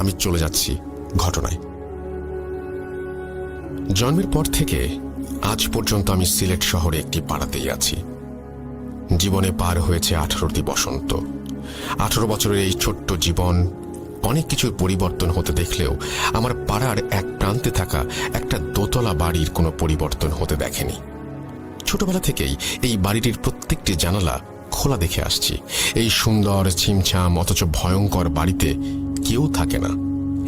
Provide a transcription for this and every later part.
আমি চলে যাচ্ছি ঘটনায়। জন্মের পর থেকে আজ পর্যন্ত আমি সিলেট শহরে একটি পাড়াতেই আছি। জীবনে পার হয়েছে 18টি বসন্ত। 18 বছরের এই ছোট্ট জীবন অনেক কিছুর পরিবর্তন হতে দেখলেও আমার পাড়ার এক প্রান্তে থাকা একটা দোতলা বাড়ির কোনো পরিবর্তন হতে দেখেনি। ছোটবেলা থেকেই এই বাড়িটির প্রত্যেকটি জানালা খোলা দেখে আসছি। এই সুন্দর ছিমছাম অথচ ভয়ঙ্কর বাড়িতে কেউ থাকে না,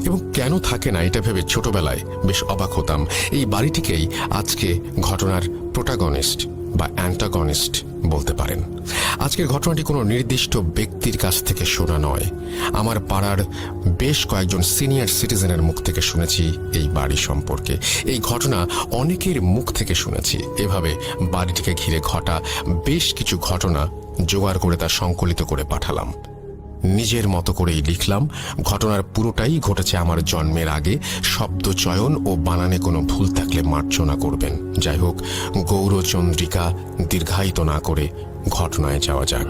এবং কেন থাকে না এটা ভেবে ছোটবেলায় বেশ অবাক হতাম। এই বাড়িটিকেই আজকে ঘটনার প্রোটাগনিস্ট বা অ্যান্টাগনিস্ট বলতে পারেন। আজকের ঘটনাটি কোনো নির্দিষ্ট ব্যক্তির কাছ থেকে শোনা নয়, আমার পাড়ার বেশ কয়েকজন সিনিয়র সিটিজেনের মুখ থেকে শুনেছি এই বাড়ি সম্পর্কে। এই ঘটনা অনেকের মুখ থেকে শুনেছি। এভাবে বাড়িটিকে ঘিরে ঘটা বেশ কিছু ঘটনা জোগাড় করে তা সংকলিত করে পাঠালাম। নিজের মতো করেই লিখলাম। ঘটনার পুরোটাই ঘটেছে আমার জন্মের আগে। শব্দ চয়ন ও বানানে কোনো ভুল থাকলে মার্জনা করবেন। যাই হোক, গৌরচন্দ্রিকা দীর্ঘায়িত না করে ঘটনায় যাওয়া যাক।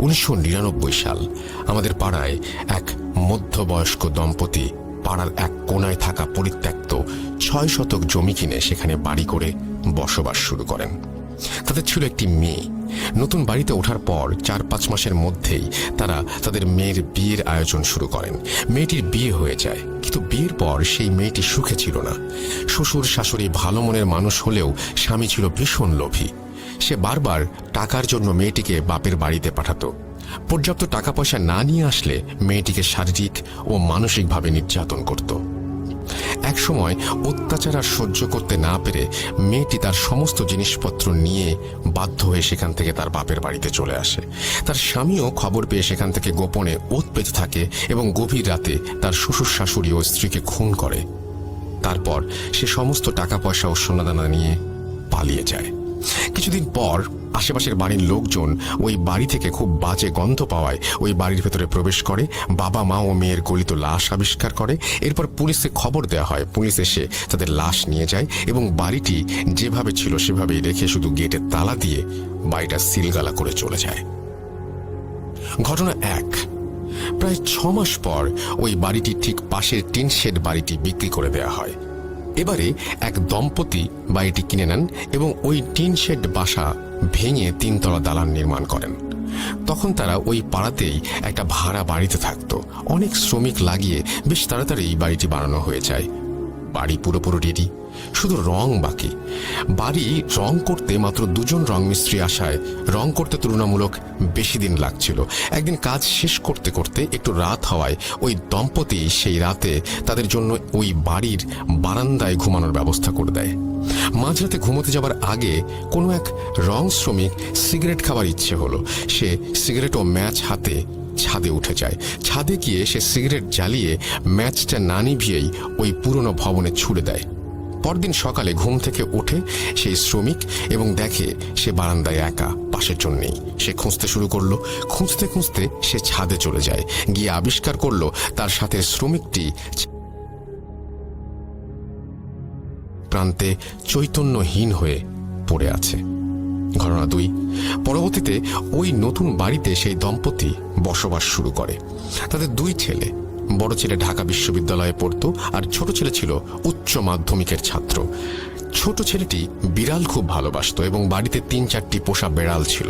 1999 সাল। আমাদের পাড়ায় এক মধ্যবয়স্ক দম্পতি পাড়ার এক কোনায় থাকা পরিত্যক্ত 6 শতক জমি কিনে সেখানে বাড়ি করে বসবাস শুরু করেন। তাদের ছিল একটি মেয়ে। নতুন বাড়িতে ওঠার পর 4-5 মাসের মধ্যেই তারা তাদের মেয়ের বিয়ের আয়োজন শুরু করেন। মেয়েটির বিয়ে হয়ে যায়, কিন্তু বিয়ের পর সেই মেয়েটি সুখে ছিল না। শ্বশুর শাশুড়ি ভালো মনের মানুষ হলেও স্বামী ছিল ভীষণ লোভী। সে বারবার টাকার জন্য মেয়েটিকে বাপের বাড়িতে পাঠাতো। পর্যাপ্ত টাকা পয়সা না নিয়ে আসলে মেয়েটিকে শারীরিক ও মানসিকভাবে নির্যাতন করত। এক সময় অত্যাচার আর সহ্য করতে না পেরে মেয়েটি তার সমস্ত জিনিসপত্র নিয়ে বাধ্য হয়ে সেখান থেকে তার বাপের বাড়িতে চলে আসে। তার স্বামীও খবর পেয়ে সেখান থেকে গোপনে ওৎ পেতে থাকে এবং গভীর রাতে তার শ্বশুর শাশুড়ি ও স্ত্রীকে খুন করে। তারপর সে সমস্ত টাকা পয়সা ও সোনাদানা নিয়ে পালিয়ে যায়। কিছুদিন পর আশেপাশের বাড়ির লোকজন ওই বাড়ি থেকে খুব বাজে গন্ধ পাওয়ায় ওই বাড়ির ভেতরে প্রবেশ করে। বাবা মা ও মেয়ের গলিত লাশ আবিষ্কার করে। এরপর পুলিশে খবর দেওয়া হয়। পুলিশ এসে তাদের লাশ নিয়ে যায় এবং বাড়িটি যেভাবে ছিল সেভাবেই রেখে শুধু গেটে তালা দিয়ে বাড়িটা সিলগালা করে চলে যায়। ঘটনা 1। প্রায় 6 মাস পর ওই বাড়িটি ঠিক পাশের টিন শেড বাড়িটি বিক্রি করে দেওয়া হয়। এবারে এক দম্পতি বাড়িটি কিনে নেন এবং ওই টিন শেড বাসা ভেঙে 3 তলা দালান নির্মাণ করেন। তখন তারা ওই পাড়াতেই একটা ভাড়া বাড়িতে থাকত। অনেক শ্রমিক লাগিয়ে বেশ তাড়াতাড়ি এই বাড়িটি বানানো হয়ে যায়। বাড়ি পুরোপুরি রেডি, শুধু রং বাকি। বাড়ি রং করতে মাত্র 2 জন রং মিস্ত্রি আসায় রং করতে তুলনামূলক বেশি দিন লাগছিল। একদিন কাজ শেষ করতে করতে একটু রাত হওয়ায় ওই দম্পতি সেই রাতে তাদের জন্য ওই বাড়ির বারান্দায় ঘুমানোর ব্যবস্থা করে দেয়। মাঝরাতে ঘুমোতে যাবার আগে কোনো এক রং শ্রমিক সিগারেট খাবার ইচ্ছে হলো। সে সিগারেট ও ম্যাচ হাতে ছাদে উঠে যায়। ছাদে গিয়ে সে সিগারেট জ্বালিয়ে ম্যাচটা না নিভিয়েই ওই পুরনো ভবনে ছুড়ে দেয়। পরদিন সকালে ঘুম থেকে ওঠে সেই শ্রমিক এবং দেখে সে বারান্দায় একা, পাশের জন নেই। সে খুঁজতে শুরু করলো। খুঁজতে খুঁজতে সে ছাদে চলে যায়। গিয়ে আবিষ্কার করলো তার সাথে শ্রমিকটি প্রান্তে চৈতন্যহীন হয়ে পড়ে আছে। ঘটনা 2। পরবর্তীতে ওই নতুন বাড়িতে সেই দম্পতি বসবাস শুরু করে। তাদের 2 ছেলে। বড় ছেলে ঢাকা বিশ্ববিদ্যালয়ে পড়তো আর ছোট ছেলে ছিল উচ্চ মাধ্যমিকের ছাত্র। ছোট ছেলেটি বিড়াল খুব ভালোবাসত এবং বাড়িতে 3-4টি পোষা বেড়াল ছিল।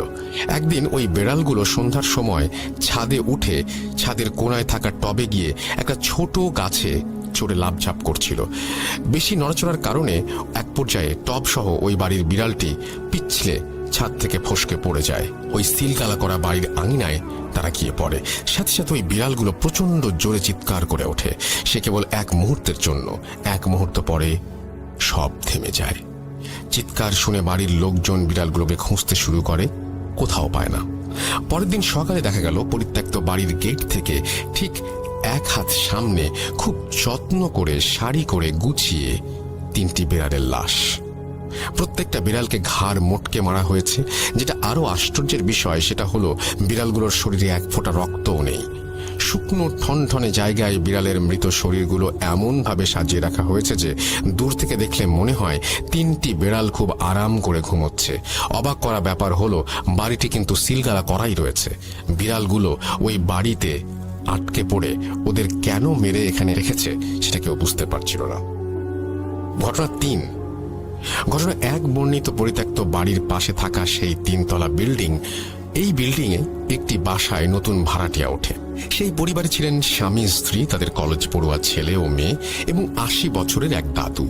একদিন ওই বেড়ালগুলো সন্ধ্যার সময় ছাদে উঠে ছাদের কোনায় থাকা টবে গিয়ে একটা ছোট গাছে চড়ে লাফঝাপ করছিল। বেশি নড়াচড়ার কারণে এক পর্যায়ে টব সহ ওই বাড়ির বিড়ালটি পিছলে ছাদ থেকে ফসকে পড়ে যায়। ওই সিলগালা করা বাড়ির আঙিনায় তারা গিয়ে পড়ে। সাথে সাথে ওই বিড়ালগুলো প্রচন্ড জোরে চিৎকার করে ওঠে। সে কেবল 1 মুহূর্তের জন্য। 1 মুহূর্ত পরে সব থেমে যায়। চিৎকার শুনে বাড়ির লোকজন বিড়ালগুলোকে খুঁজতে শুরু করে, কোথাও পায় না। পরের দিন সকালে দেখা গেল পরিত্যক্ত বাড়ির গেট থেকে ঠিক 1 হাত সামনে খুব যত্ন করে সারি করে গুছিয়ে 3টি বিড়ালের লাশ। প্রত্যেকটা বিড়ালকে ঘাড় মোটকে মারা হয়েছে। যেটা আরো আশ্চর্যের বিষয় সেটা হলো বিড়ালগুলোর শরীরে 1 ফোঁটা রক্তও নেই। শুকনো ঠনঠনে জায়গায় বিড়ালের মৃত শরীরগুলো এমনভাবে সাজিয়ে রাখা হয়েছে যে দূর থেকে দেখলে মনে হয় 3টি বিড়াল খুব আরাম করে ঘুমোচ্ছে। অবাক করা ব্যাপার হলো বাড়িটি কিন্তু সিলগালা করাই রয়েছে। বিড়ালগুলো ওই বাড়িতে আটকে পড়ে ওদের কেন মেরে এখানে রেখেছে সেটা কেউ বুঝতে পারছিল না। ঘটনা 3। ঘটনা 1 বর্ণিত পরিত্যক্ত বাড়ির পাশে থাকা সেই 3তলা বিল্ডিং। এই বিল্ডিংয়ে একটি বাসায় নতুন ভাড়াটিয়া ওঠে। সেই পরিবারে ছিলেন স্বামী স্ত্রী, তাদের কলেজ পড়ুয়া ছেলে ও মেয়ে এবং 80 বছরের এক দাদু।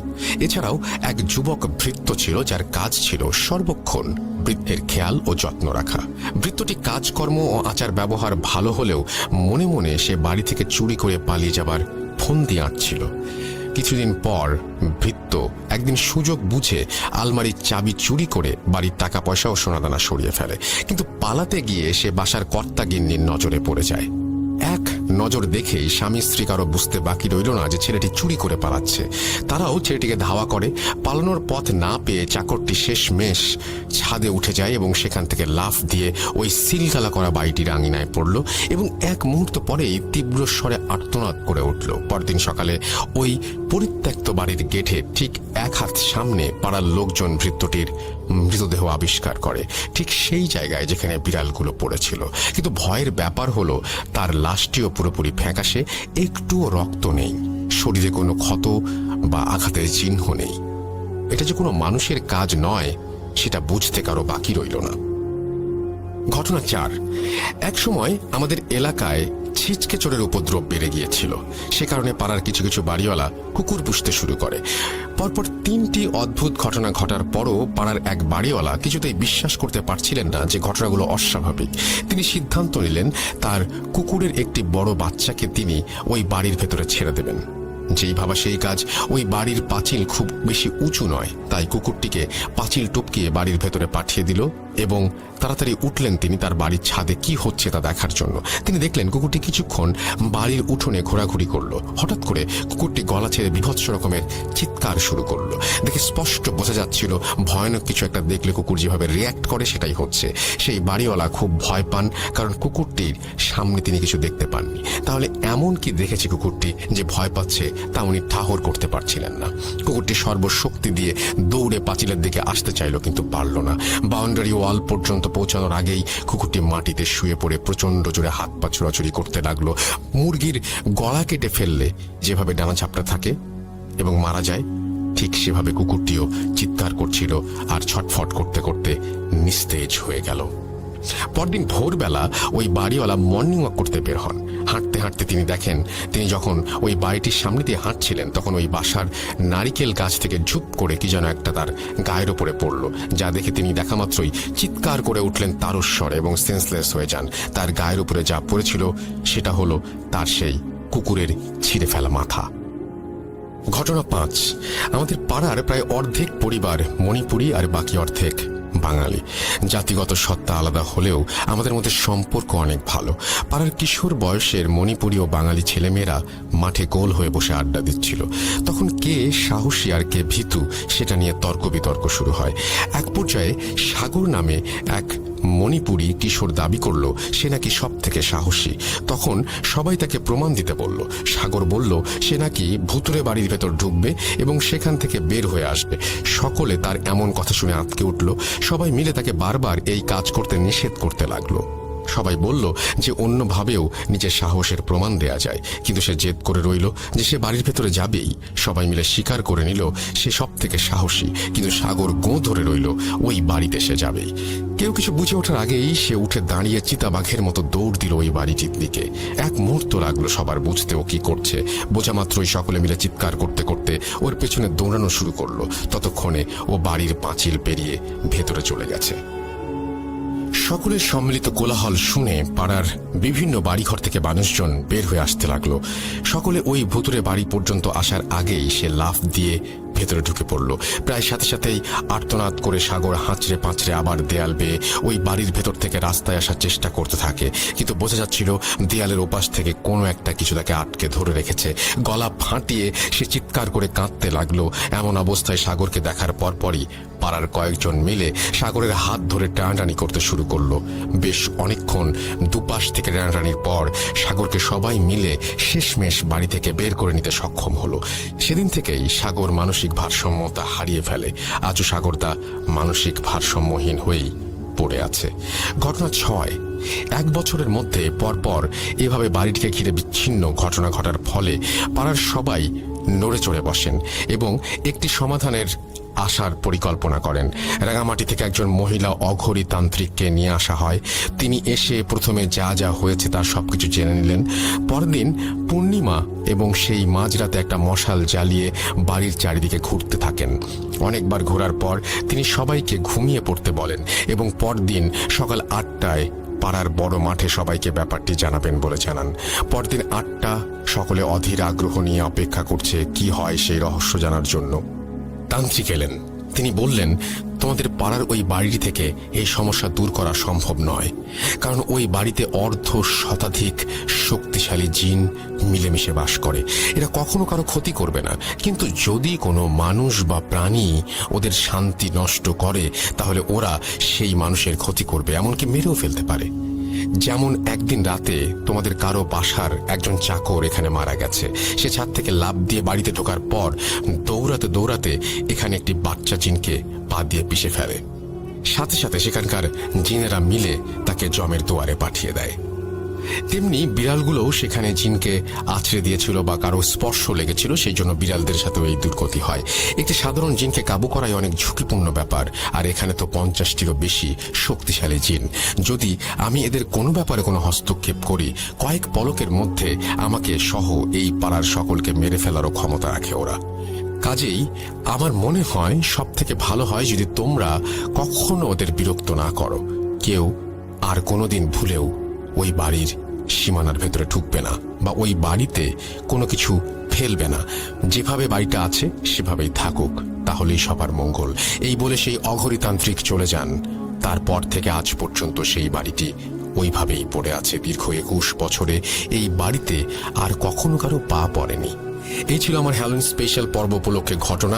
এছাড়াও এক যুবক ভৃত্য ছিল, যার কাজ ছিল সর্বক্ষণ বৃদ্ধের খেয়াল ও যত্ন রাখা। ভৃত্যটি কাজকর্ম ও আচার ব্যবহার ভালো হলেও মনে মনে সে বাড়ি থেকে চুরি করে পালিয়ে যাবার ফন্দি আঁটছিল। কিছুদিন পর ভৃত্য একদিন সুযোগ বুঝে আলমারির চাবি চুরি করে বাড়ির টাকা পয়সা ও সোনাদানা সরিয়ে ফেলে, কিন্তু পালাতে গিয়ে সে বাসার কর্তা গিন্নির নজরে পড়ে যায়। এক নজর দেখেই স্বামী স্ত্রী কারো বুঝতে বাকি রইল না যে ছেলেটি চুরি করে পালাচ্ছে। তারাও ছেলেটিকে ধাওয়া করে। পালানোর পথ না পেয়ে চাকরটি শেষমেশ ছাদে উঠে যায় এবং সেখান থেকে লাফ দিয়ে ওই সিলগালা করা বাড়িটির আঙিনায় পড়ল এবং এক মুহূর্ত পরেই তীব্র স্বরে আর্তনাদ করে উঠল। পরদিন সকালে ওই পরিত্যক্ত বাড়ির গেটে ঠিক 1 হাত সামনে পাড়ার লোকজন ভৃত্যটির মৃতদেহ আবিষ্কার করে, ঠিক সেই জায়গায় যেখানে বিড়ালগুলো পড়েছিল। কিন্তু ভয়ের ব্যাপার হলো তার লাশটিও পুরোপুরি ফ্যাকাশে, একটুও রক্ত নেই, শরীরে কোনো ক্ষত বা আঘাতের চিহ্ন নেই। এটা যে কোনো মানুষের কাজ নয় সেটা বুঝতে কারো বাকি রইল না। ঘটনা 4। এক সময় আমাদের এলাকায় ছিচকে চোরের উপদ্রব বেড়ে গিয়েছিল। সে কারণে পাড়ার কিছু কিছু বাড়িওয়ালা কুকুর পুষতে শুরু করে। পরপর 3টি অদ্ভুত ঘটনা ঘটার পরও পাড়ার এক বাড়িওয়ালা কিছুতেই বিশ্বাস করতে পারছিলেন না যে ঘটনাগুলো অস্বাভাবিক। তিনি সিদ্ধান্ত নিলেন তার কুকুরের একটি বড় বাচ্চাকে তিনি ওই বাড়ির ভেতরে ছেড়ে দেবেন। যেই ভাবা সেই কাজ। ওই বাড়ির পাঁচিল খুব বেশি উঁচু নয়, তাই কুকুরটিকে পাঁচিল টপকিয়ে বাড়ির ভেতরে পাঠিয়ে দিল এবং তাড়াতাড়ি উঠলেন তিনি তার বাড়ির ছাদে কি হচ্ছে তা দেখার জন্য। তিনি দেখলেন কুকুরটি কিছুক্ষণ বাড়ির উঠোনে ঘোরাঘুরি করলো। হঠাৎ করে কুকুরটি গলা ছেড়ে বীভৎস রকমের চিৎকার শুরু করলো। দেখে স্পষ্ট বোঝা যাচ্ছিল ভয়ানক কিছু একটা দেখলে কুকুর যেভাবে রিয়্যাক্ট করে সেটাই হচ্ছে। সেই বাড়িওয়ালা খুব ভয় পান, কারণ কুকুরটির সামনে তিনি কিছু দেখতে পাননি। তাহলে এমন কি দেখেছে কুকুরটি যে ভয় পাচ্ছে তা উনি ঠাহর করতে পারছিলেন না। কুকুরটি সর্বশক্তি দিয়ে দৌড়ে পাঁচিলের দিকে আসতে চাইল, কিন্তু পারল না। বাউন্ডারি ওয়াল পর্যন্ত পৌঁছানোর আগেই কুকুরটি মাটিতে শুয়ে পড়ে প্রচন্ড জোরে হাত পা ছোড়াছুড়ি করতে লাগলো। মুরগির গলা কেটে ফেললে যেভাবে ডানা ঝাপটা থাকে এবং মারা যায়, ঠিক সেভাবে কুকুরটিও চিৎকার করছিল আর ছটফট করতে করতে নিস্তেজ হয়ে গেল। পরদিন ভোরবেলা ওই বাড়িওয়ালা মর্নিং ওয়াক করতে বের হন। হাঁটতে হাঁটতে তিনি দেখেন, তিনি যখন ওই বাড়িটির সামনে দিয়ে হাঁটছিলেন তখন ওই বাসার নারিকেল গাছ থেকে ঝুপ করে কি যেন একটা তার গায়ের ওপরে পড়ল, যা দেখে তিনি দেখা মাত্রই চিৎকার করে উঠলেন তারস্বরে এবং সেন্সলেস হয়ে যান। তার গায়ের উপরে যা পড়েছিল সেটা হলো তার সেই কুকুরের ছিঁড়ে ফেলা মাথা। ঘটনা 5। আমাদের পাড়ার প্রায় অর্ধেক পরিবার মণিপুরী আর বাকি অর্ধেক বাঙালি। জাতিগত সত্তা আলাদা হলেও আমাদের মধ্যে সম্পর্ক অনেক ভালো। পাড়ার কিশোর বয়সের মণিপুরী ও বাঙালি ছেলেমেয়েরা মাঠে গোল হয়ে বসে আড্ডা দিচ্ছিল। তখন কে সাহসী আর কে ভীতু সেটা নিয়ে তর্ক বিতর্ক শুরু হয়। এক পর্যায়ে সাগর নামে এক মণিপুরী কিশোর দাবি করলো সে নাকি সব থেকে সাহসী। তখন সবাই তাকে প্রমাণ দিতে বলল। সাগর বলল সে নাকি ভুতুরে বাড়ির ভেতর ঢুকবে এবং সেখান থেকে বের হয়ে আসবে। সকলে তার এমন কথা শুনে আঁতকে উঠল। সবাই মিলে তাকে বারবার এই কাজ করতে নিষেধ করতে লাগলো। সবাই বলল যে অন্যভাবেও নিজের সাহসের প্রমাণ দেয়া যায়, কিন্তু সে জেদ করে রইল যে সে বাড়ির ভেতরে যাবেই। সবাই মিলে স্বীকার করে নিল সে সব থেকে সাহসী, কিন্তু সাগর গোঁ ধরে রইল ওই বাড়িতে সে যাবেই। কেউ কিছু বুঝে ওঠার আগেই সে উঠে দাঁড়িয়ে চিতাবাঘের মতো দৌড় দিল ওই বাড়িটির দিকে। এক মুহূর্ত লাগলো সবার বুঝতে ও কি করছে। বোঝা মাত্রই সকলে মিলে চিৎকার করতে করতে ওর পেছনে দৌড়ানো শুরু করলো। ততক্ষণে ও বাড়ির পাঁচিল পেরিয়ে ভেতরে চলে গেছে। সকলের সম্মিলিত কোলাহল শুনে পাড়ার বিভিন্ন বাড়িঘর থেকে মানুষজন বের হয়ে আসতে লাগলো। সকলে ওই ভুতুরে বাড়ি পর্যন্ত আসার আগেই সে লাফ দিয়ে ভেতরে ঢুকে পড়ল। প্রায় সাথে সাথেই আর্তনাদ করে সাগর হাঁচড়ে পাঁচড়ে আবার দেয়াল বেয়ে ওই বাড়ির ভেতর থেকে রাস্তায় আসার চেষ্টা করতে থাকে, কিন্তু বোঝা যাচ্ছিল দেয়ালের ওপাশ থেকে কোনো একটা কিছু তাকে আটকে ধরে রেখেছে। গলা ফাটিয়ে সে চিৎকার করে কাঁদতে লাগলো। এমন অবস্থায় সাগরকে দেখার পরপরই পাড়ার কয়েকজন মিলে সাগরের হাত ধরে টানাটানি করতে শুরু করলো। বেশ অনেকক্ষণ দুপাশ থেকে টানাটানির পর সাগরকে সবাই মিলে শেষমেশ বাড়ি থেকে বের করে নিতে সক্ষম হলো। সেদিন থেকেই সাগর মানসিক ভারসাম্যতা হারিয়ে ফেলে। আজও সাগর তা মানসিক ভারসাম্যহীন হয়েই পড়ে আছে। ঘটনা 6। 1 বছরের মধ্যে পরপর এভাবে বাড়িটিকে ঘিরে বিচ্ছিন্ন ঘটনা ঘটার ফলে পাড়ার সবাই নড়ে চড়ে বসেন এবং একটি সমাধানের আসার পরিকল্পনা করেন। রাঙামাটি থেকে একজন মহিলা অঘরী তান্ত্রিককে নিয়ে আসা হয়। তিনি এসে প্রথমে যা যা হয়েছে তার সবকিছু জেনে নিলেন। পরদিন পূর্ণিমা এবং সেই মাঝরাতে একটা মশাল জ্বালিয়ে বাড়ির চারিদিকে ঘুরতে থাকেন। অনেকবার ঘোরার পর তিনি সবাইকে ঘুমিয়ে পড়তে বলেন এবং পরদিন সকাল 8টায় পাড়ার বড় মাঠে সবাইকে ব্যাপারটি জানাবেন বলে জানান। পরদিন 8টা, সকলে অধীর আগ্রহ নিয়ে অপেক্ষা করছে কি হয় সেই রহস্য জানার জন্য। তান্ত্রিক এলেন। তিনি বললেন, তোমাদের পাড়ার ওই বাড়িটি থেকে এই সমস্যা দূর করা সম্ভব নয়, কারণ ওই বাড়িতে অর্ধ শতাধিক শক্তিশালী জিন মিলেমিশে বাস করে। এরা কখনো কারো ক্ষতি করবে না, কিন্তু যদি কোনো মানুষ বা প্রাণী ওদের শান্তি নষ্ট করে তাহলে ওরা সেই মানুষের ক্ষতি করবে, এমনকি মেরেও ফেলতে পারে। যেমন একদিন রাতে তোমাদের কারো বাসার একজন চাকর এখানে মারা গেছে। সে ছাদ থেকে লাফ দিয়ে বাড়িতে ঢোকার পর দৌড়াতে দৌড়াতে এখানে একটি বাচ্চা জিনকে পা দিয়ে পিষে ফেলে। সাথে সাথে সেখানকার জিনেরা মিলে তাকে জমের দুয়ারে পাঠিয়ে দেয়। তেমনি বিড়ালগুলোও সেখানে জিনকে আছড়ে দিয়েছিল বা কারো স্পর্শ লেগেছিল, সেই জন্য বিড়ালদের সাথেও এই দুর্গতি হয়। একটি সাধারণ জিনকে কাবু করাই অনেক ঝুঁকিপূর্ণ ব্যাপার, আর এখানে তো 50টিরও বেশি শক্তিশালী জিন। যদি আমি এদের কোনো ব্যাপারে কোনো হস্তক্ষেপ করি, কয়েক পলকের মধ্যে আমাকে সহ এই পাড়ার সকলকে মেরে ফেলারও ক্ষমতা রাখে ওরা। কাজেই আমার মনে হয় সব থেকে ভালো হয় যদি তোমরা কখনো ওদের বিরক্ত না করো। কেউ আর কোনোদিন ভুলেও ওই বাড়ির সীমানার ভেতরে ঢুকবে না বা ওই বাড়িতে কোনো কিছু ফেলবে না। যেভাবে বাড়িটা আছে সেভাবেই থাকুক, তাহলেই সবার মঙ্গল। এই বলে সেই অঘরী তান্ত্রিক চলে যান। তারপর থেকে আজ পর্যন্ত সেই বাড়িটি ওইভাবেই পড়ে আছে। দীর্ঘ 21 বছরে এই বাড়িতে আর কখনো কারো পা পড়েনি। এই ছিল আমার হ্যালোইন স্পেশাল পর্ব উপলক্ষে ঘটনা।